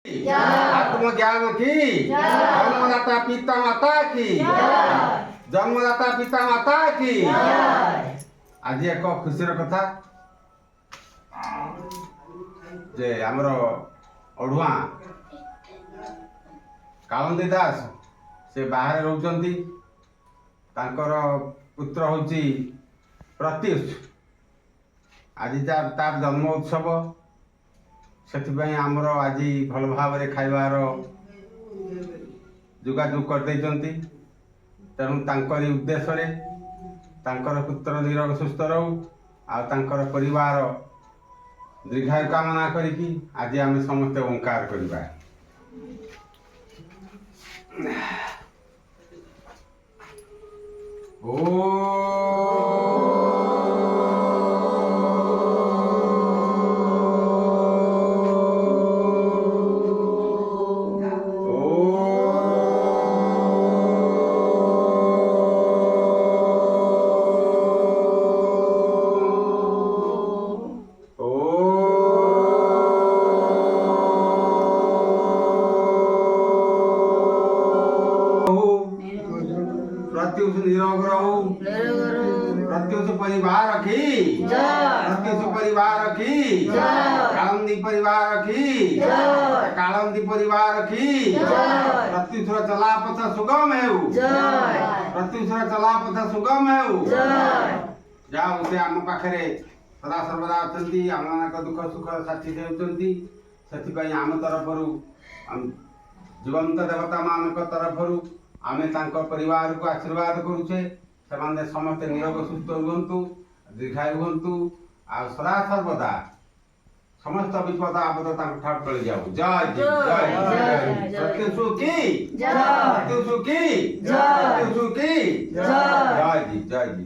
आत्मज्ञान की जन्मदाता पिता माता की जन्मदाता पिता माता की आज एक खुशीर कथा जे आमर ओढ़ुआ कालंदी दास से बाहर रोचंती तांकर पुत्र होची प्रत्युष आज तार जन्म उत्सव से आमर आज भल भाव खाइबार जोगाजोग कर तेणु तांकरी उद्देश्य तांकर पुत्र निरोग सुस्थ रहू आंकर परिवार दीर्घायु कामना करिकी आज आम समस्ते ओंकार करवा। प्रत्युष निरोग रहू प्रत्युष परिवार की प्रत्युष परिवार की कालंदी परिवार की कालंदी परिवार की प्रत्युष चला पथ सुगम है प्रत्युष चला पथ सुगम है जाओ से आम पाखे सदा सर्वदा अच्छा आम दुख सुख साथी देउछंती से आम तरफ जीवंत देवता मान तरफ आमे तांको परिवार को आशीर्वाद करुचे से समस्त निरोग सुस्थ रुहतु दीर्घायु हुंतु आ सदा सर्वदा समस्त विपद आपद ठार टली जाऊ। जय जय सत्यसु की सत्यसु की जय जी जय जी।